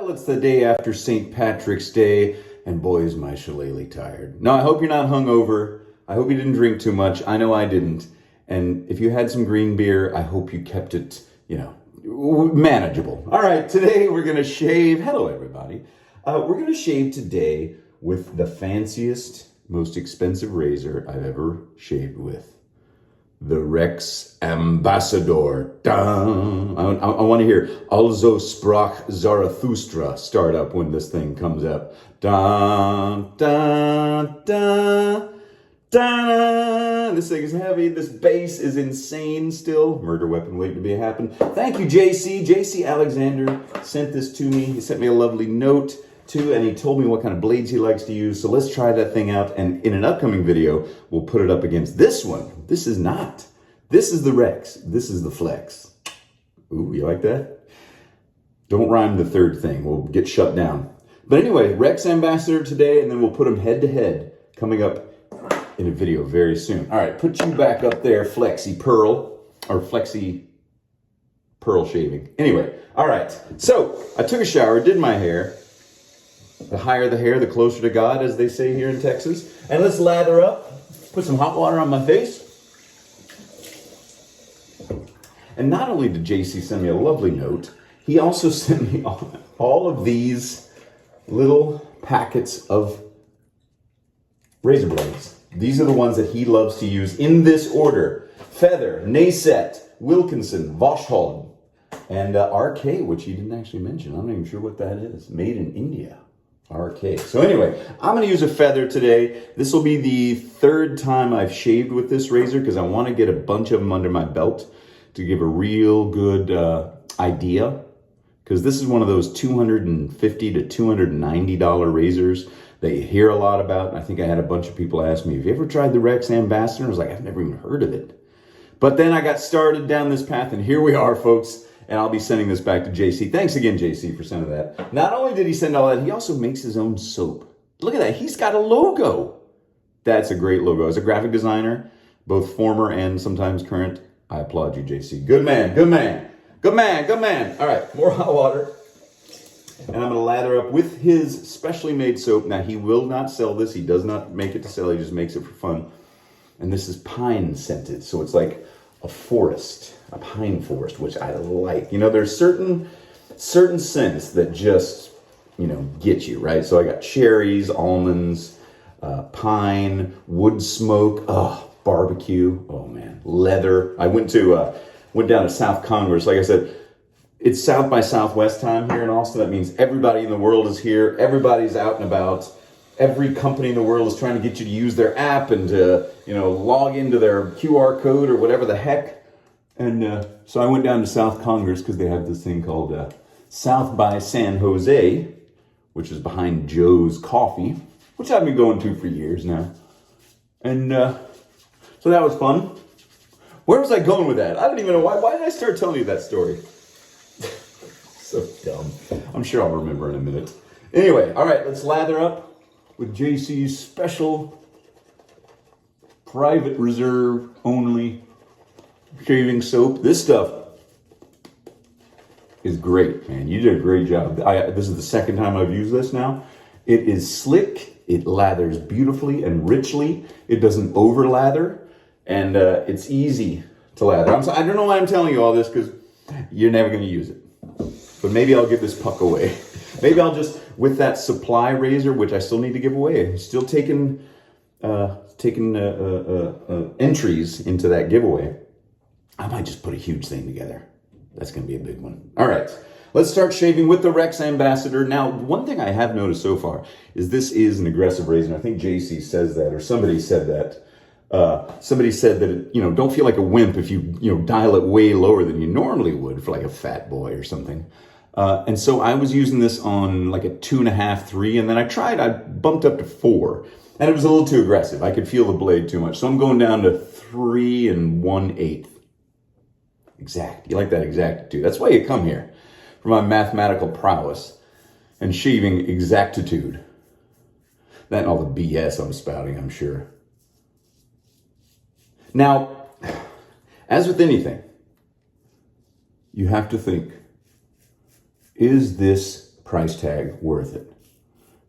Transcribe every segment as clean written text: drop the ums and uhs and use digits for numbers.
Well, it's the day after St. Patrick's Day, and boy, is my shillelagh tired. Now, I hope you're not hungover. I hope you didn't drink too much. I know I didn't. And if you had some green beer, I hope you kept it, manageable. All right, today we're going to shave. Hello, everybody. We're going to shave today with the fanciest, most expensive razor I've ever shaved with. The Rex Ambassador. Dun. I want to hear Also sprach Zarathustra start up when this thing comes up. Dun, dun, dun, dun. This thing is heavy. This bass is insane still. Murder weapon waiting to be happen. Thank you, JC. JC Alexander sent this to me. He sent me a lovely note too, and he told me what kind of blades he likes to use. So let's try that thing out. And in an upcoming video, we'll put it up against this one. This is not. This is the Rex. This is the Flex. Ooh, you like that? Don't rhyme the third thing. We'll get shut down. But anyway, Rex Ambassador today, and then we'll put them head to head coming up in a video very soon. All right, put you back up there, Flexi Pearl, or Flexi Pearl shaving. Anyway, all right. So I took a shower, did my hair. The higher the hair, the closer to God, as they say here in Texas. And let's lather up. Put some hot water on my face. And not only did JC send me a lovely note, he also sent me all of these little packets of razor blades. These are the ones that he loves to use in this order. Feather, Naset, Wilkinson, Vauxhall, and RK, which he didn't actually mention. I'm not even sure what that is. Made in India. RK. So anyway, I'm going to use a feather today. This will be the third time I've shaved with this razor because I want to get a bunch of them under my belt to give a real good idea. Because this is one of those $250 to $290 razors that you hear a lot about. And I think I had a bunch of people ask me, have you ever tried the Rex Ambassador? I was like, I've never even heard of it. But then I got started down this path, and here we are, folks. And I'll be sending this back to JC. Thanks again, JC, for sending that. Not only did he send all that, he also makes his own soap. Look at that. He's got a logo. That's a great logo. As a graphic designer, both former and sometimes current, I applaud you, JC. Good man, good man, good man, good man. All right, more hot water. And I'm going to lather up with his specially made soap. Now, he will not sell this. He does not make it to sell. He just makes it for fun. And this is pine scented. So it's like a forest, a pine forest, which I like. There's certain scents that just, get you, right? So I got cherries, almonds, pine, wood smoke, barbecue, oh man, leather. I went down to South Congress. Like I said, it's South by Southwest time here in Austin. That means everybody in the world is here. Everybody's out and about. Every company in the world is trying to get you to use their app and to, log into their QR code or whatever the heck. And so I went down to South Congress because they have this thing called South by San Jose, which is behind Joe's Coffee, which I've been going to for years now. And so that was fun. Where was I going with that? I don't even know. Why did I start telling you that story? So dumb. I'm sure I'll remember in a minute. Anyway, all right, let's lather up with JC's special private reserve only shaving soap. This stuff is great, man. You did a great job. This is the second time I've used this now. It is slick. It lathers beautifully and richly. It doesn't over lather, and it's easy to lather. I don't know why I'm telling you all this because you're never going to use it. But maybe I'll give this puck away. Maybe I'll just, with that supply razor, which I still need to give away, I'm still taking entries into that giveaway. I might just put a huge thing together. That's going to be a big one. All right, let's start shaving with the Rex Ambassador. Now, one thing I have noticed so far is this is an aggressive razor. I think JC says that, or somebody said that. Somebody said that, don't feel like a wimp if you, dial it way lower than you normally would for like a fat boy or something. And so I was using this on like a 2.5, 3, and then I bumped up to 4, and it was a little too aggressive. I could feel the blade too much. So I'm going down to 3 1/8. Exact. You like that exactitude. That's why you come here, for my mathematical prowess and shaving exactitude. That and all the BS I'm spouting, I'm sure. Now, as with anything, you have to think, is this price tag worth it?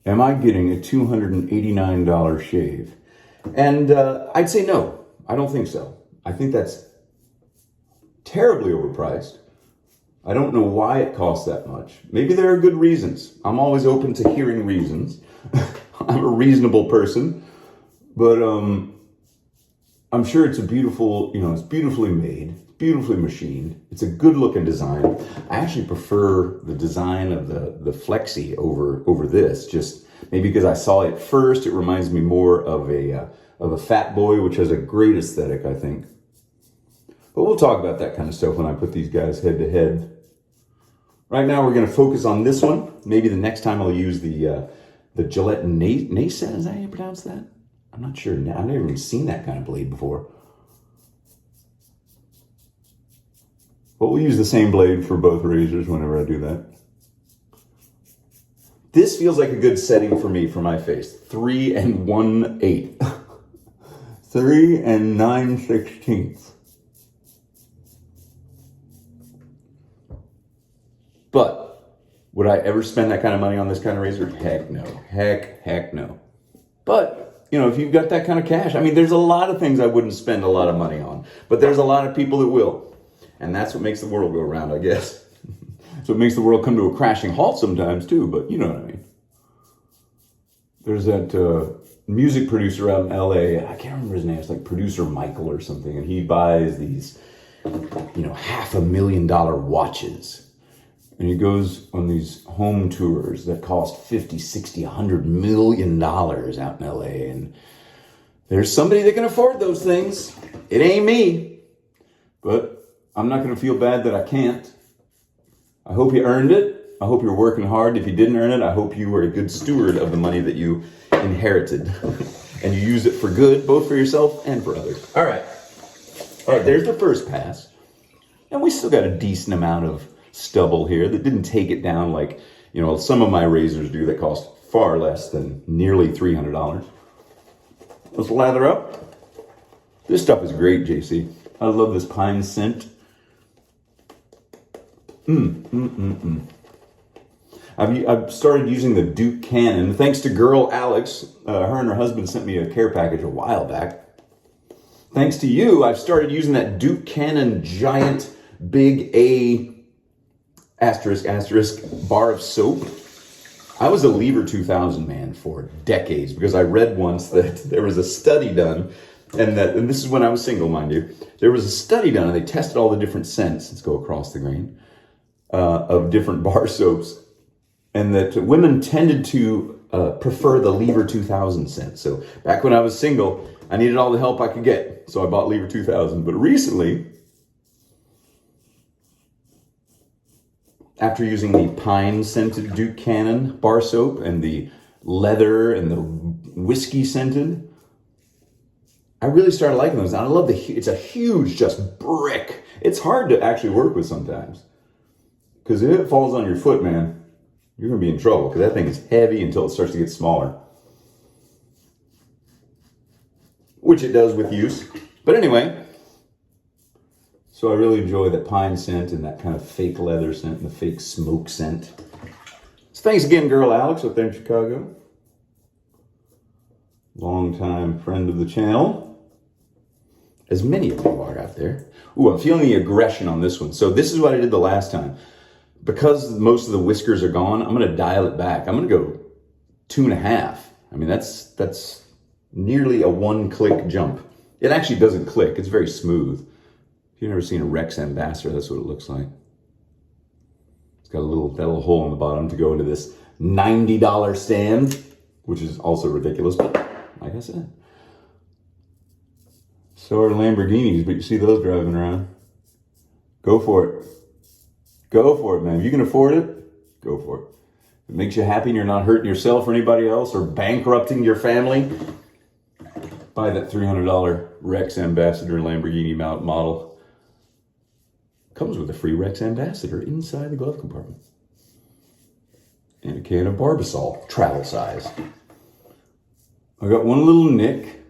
Am I getting a $289 shave? And I'd say no. I don't think so. I think that's terribly overpriced. I don't know why it costs that much. Maybe there are good reasons. I'm always open to hearing reasons. I'm a reasonable person, but I'm sure it's a beautiful, it's beautifully made, beautifully machined. It's a good looking design. I actually prefer the design of the Flexi over this, just maybe because I saw it first. It reminds me more of a Fat Boy, which has a great aesthetic, I think. But we'll talk about that kind of stuff when I put these guys head to head. Right now, we're going to focus on this one. Maybe the next time I'll use the Gillette Nasa. Is that how you pronounce that? I'm not sure. I've never even seen that kind of blade before. But we'll use the same blade for both razors whenever I do that. This feels like a good setting for me for my face. 3 1/8. 3 9/16. But would I ever spend that kind of money on this kind of razor? Heck no. Heck no. But, if you've got that kind of cash, there's a lot of things I wouldn't spend a lot of money on. But there's a lot of people that will. And that's what makes the world go round, I guess. So it makes the world come to a crashing halt sometimes, too. But you know what I mean. There's that music producer out in L.A. I can't remember his name. It's like Producer Michael or something. And he buys these, $500,000 watches. And he goes on these home tours that cost 50, 60, $100 million out in LA. And there's somebody that can afford those things. It ain't me. But I'm not going to feel bad that I can't. I hope you earned it. I hope you're working hard. If you didn't earn it, I hope you were a good steward of the money that you inherited. And you used it for good, both for yourself and for others. All right, there's the first pass. And we still got a decent amount of stubble here that didn't take it down like, some of my razors do that cost far less than nearly $300. Let's lather up. This stuff is great, JC. I love this pine scent. I've started using the Duke Cannon. Thanks to girl Alex, her and her husband sent me a care package a while back. Thanks to you, I've started using that Duke Cannon giant big A asterisk bar of soap. I was a Lever 2000 man for decades because I read once that there was a study done, and this is when I was single, mind you. There was a study done, and they tested all the different scents. Let's go across the grain of different bar soaps, and that women tended to prefer the Lever 2000 scent. So back when I was single, I needed all the help I could get, so I bought Lever 2000. But recently, after using the pine-scented Duke Cannon bar soap and the leather and the whiskey-scented, I really started liking those. And I love it's a huge just brick. It's hard to actually work with sometimes. Because if it falls on your foot, man, you're going to be in trouble. Because that thing is heavy until it starts to get smaller. Which it does with use. But anyway, so I really enjoy the pine scent and that kind of fake leather scent and the fake smoke scent. So thanks again, girl Alex, up there in Chicago. Longtime friend of the channel. As many of you are out there. Ooh, I'm feeling the aggression on this one. So this is what I did the last time. Because most of the whiskers are gone, I'm going to dial it back. I'm going to go 2.5. That's nearly a one-click jump. It actually doesn't click. It's very smooth. If you've never seen a Rex Ambassador, that's what it looks like. It's got that little hole in the bottom to go into this $90 stand, which is also ridiculous, but like I said. So are Lamborghinis, but you see those driving around. Go for it. Go for it, man. If you can afford it, go for it. If it makes you happy and you're not hurting yourself or anybody else or bankrupting your family, buy that $300 Rex Ambassador Lamborghini model. Comes with a free Rex Ambassador inside the glove compartment. And a can of Barbasol, travel size. I got one little nick.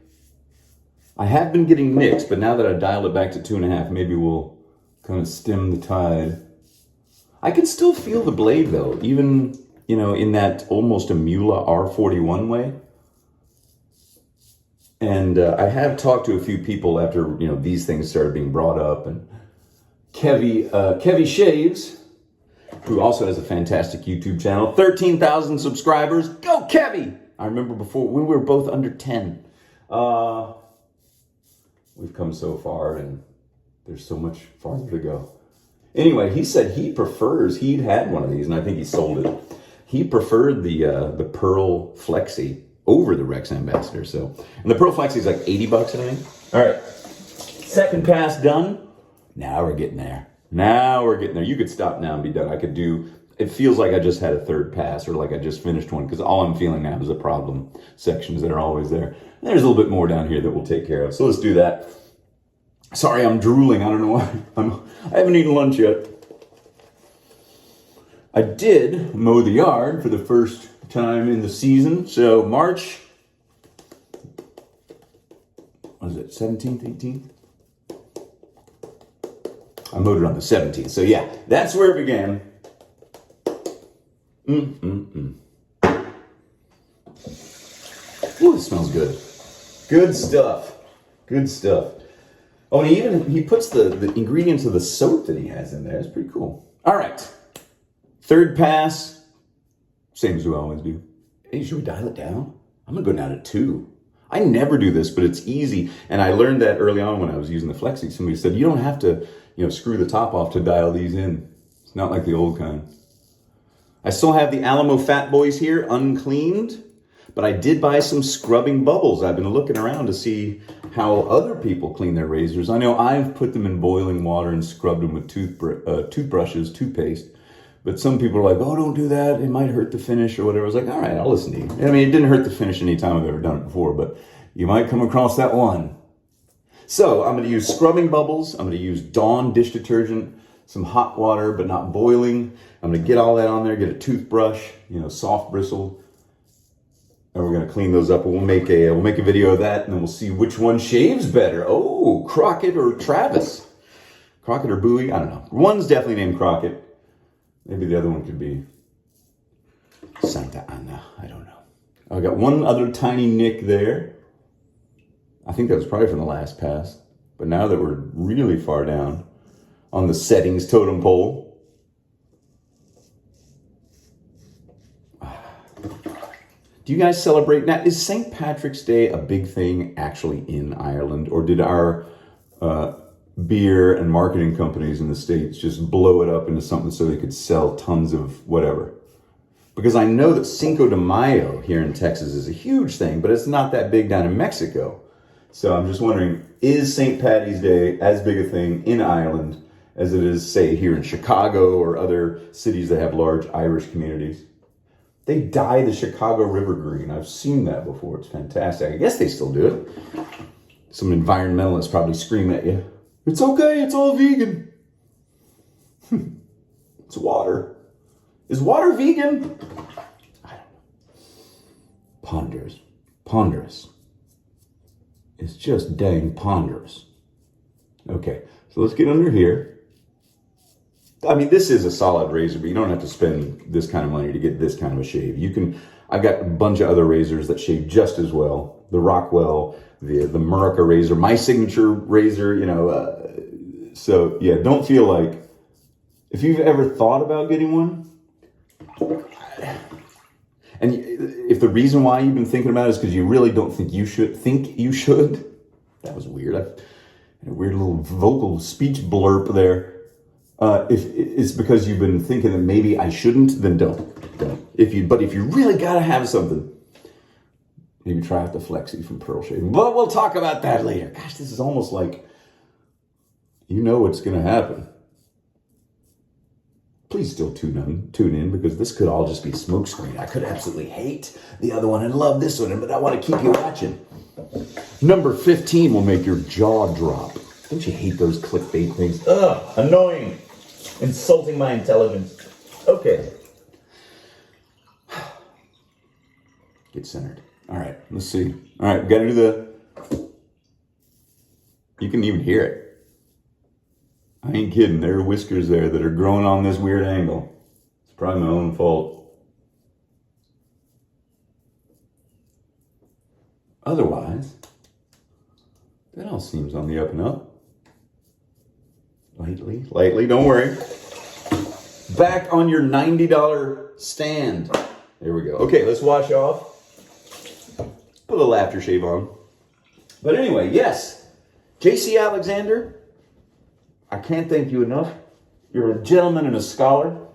I have been getting nicks, but now that I dialed it back to 2.5, maybe we'll kind of stem the tide. I can still feel the blade though, even in that almost a Mula R41 way. And I have talked to a few people after, these things started being brought up. And Kevy Shaves, who also has a fantastic YouTube channel, 13,000 subscribers. Go, Kevy! I remember before, we were both under 10. We've come so far, and there's so much farther to go. Anyway, he said he'd had one of these, and I think he sold it. He preferred the Pearl Flexi over the Rex Ambassador. So, and the Pearl Flexi is like $80, I think. All right, second pass done. Now we're getting there. You could stop now and be done. It feels like I just had a third pass, or like I just finished one, because all I'm feeling now is the problem sections that are always there. And there's a little bit more down here that we'll take care of. So let's do that. Sorry, I'm drooling. I don't know why. I haven't eaten lunch yet. I did mow the yard for the first time in the season. So March, what is it, 17th, 18th? I mowed it on the 17th. So yeah, that's where it began. Ooh, it smells good. Good stuff. Oh, and he puts the ingredients of the soap that he has in there. It's pretty cool. All right. Third pass. Same as we always do. Hey, should we dial it down? I'm going to go down to 2. I never do this, but it's easy. And I learned that early on when I was using the Flexi. Somebody said, you don't have to, screw the top off to dial these in. It's not like the old kind. I still have the Alamo Fat Boys here, uncleaned. But I did buy some scrubbing bubbles. I've been looking around to see how other people clean their razors. I know I've put them in boiling water and scrubbed them with toothbrushes, toothpaste. But some people are like, oh, don't do that. It might hurt the finish or whatever. I was like, all right, I'll listen to you. I mean, it didn't hurt the finish any time I've ever done it before, but you might come across that one. So I'm going to use scrubbing bubbles. I'm going to use Dawn dish detergent, some hot water, but not boiling. I'm going to get all that on there, get a toothbrush, soft bristled. And we're going to clean those up, and we'll make a video of that, and then we'll see which one shaves better. Oh, Crockett or Travis? Crockett or Bowie? I don't know. One's definitely named Crockett. Maybe the other one could be Santa Ana. I don't know. I got one other tiny nick there. I think that was probably from the last pass. But now that we're really far down on the settings totem pole, do you guys celebrate now? Is St. Patrick's Day a big thing actually in Ireland, or did our beer and marketing companies in the States just blow it up into something so they could sell tons of whatever? Because I know that Cinco de Mayo here in Texas is a huge thing, but it's not that big down in Mexico. So I'm just wondering, is St. Patty's Day as big a thing in Ireland as it is, say, here in Chicago or other cities that have large Irish communities? They dye the Chicago River green. I've seen that before. It's fantastic. I guess they still do it. Some environmentalists probably scream at you. It's okay. It's all vegan. It's water. Is water vegan? I don't know. Ponderous. It's just dang ponderous. Okay, so let's get under here. I mean, this is a solid razor, but you don't have to spend this kind of money to get this kind of a shave. I've got a bunch of other razors that shave just as well. The Rockwell, the Murica razor, my signature razor, so yeah, don't feel like, if you've ever thought about getting one, and if the reason why you've been thinking about it is because you really don't think you should, that was weird. I had a weird little vocal speech blurb there. If it's because you've been thinking that maybe I shouldn't, then don't. But if you really gotta have something, maybe try out the Flexi from Pearl Shaving. But we'll talk about that later. Gosh, this is almost like what's gonna happen. Please still tune in, because this could all just be smokescreen. I could absolutely hate the other one and love this one, but I want to keep you watching. Number 15 will make your jaw drop. Don't you hate those clickbait things? Ugh, annoying. Insulting my intelligence. Okay. Get centered. All right, let's see. All right, we got to do you can even hear it. I ain't kidding. There are whiskers there that are growing on this weird angle. It's probably my own fault. otherwise, that all seems on the up and up. Lightly, don't worry. Back on your $90 stand. There we go. Okay, let's wash off. Put a little aftershave on. But anyway, yes, J.C. Alexander, I can't thank you enough. You're a gentleman and a scholar.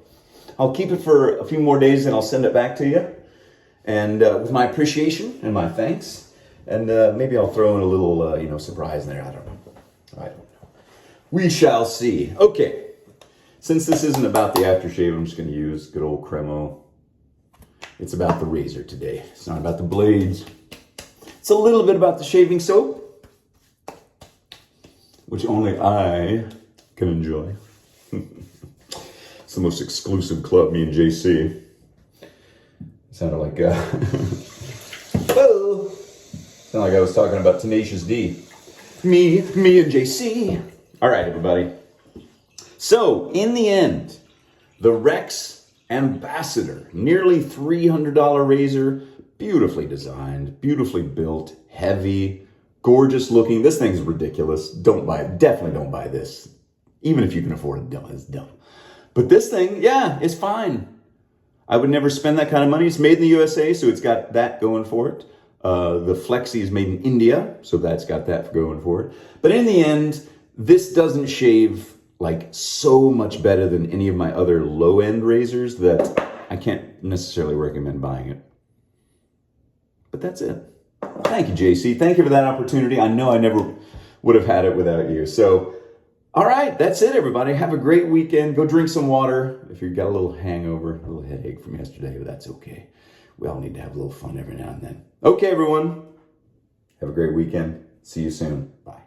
I'll keep it for a few more days and I'll send it back to you. And with my appreciation and my thanks. And maybe I'll throw in a little, surprise in there. I don't know. We shall see. Okay. Since this isn't about the aftershave, I'm just going to use good old Cremo. It's about the razor today. It's not about the blades. It's a little bit about the shaving soap, which only I can enjoy. It's the most exclusive club, me and JC. Sounded like, whoa! Sounded like I was talking about Tenacious D. Me and JC. All right, everybody. So, in the end, the Rex Ambassador, nearly $300 razor, beautifully designed, beautifully built, heavy, gorgeous looking. This thing's ridiculous. Don't buy it. Definitely don't buy this. Even if you can afford it, it's dumb. But this thing, yeah, it's fine. I would never spend that kind of money. It's made in the USA, so it's got that going for it. The Flexi is made in India, so that's got that going for it. But in the end, this doesn't shave like so much better than any of my other low-end razors that I can't necessarily recommend buying it. But that's it. Thank you, JC. Thank you for that opportunity. I know I never would have had it without you. So, all right, that's it, everybody. Have a great weekend. Go drink some water. If you've got a little hangover, a little headache from yesterday, but that's okay. We all need to have a little fun every now and then. Okay, everyone. Have a great weekend. See you soon. Bye.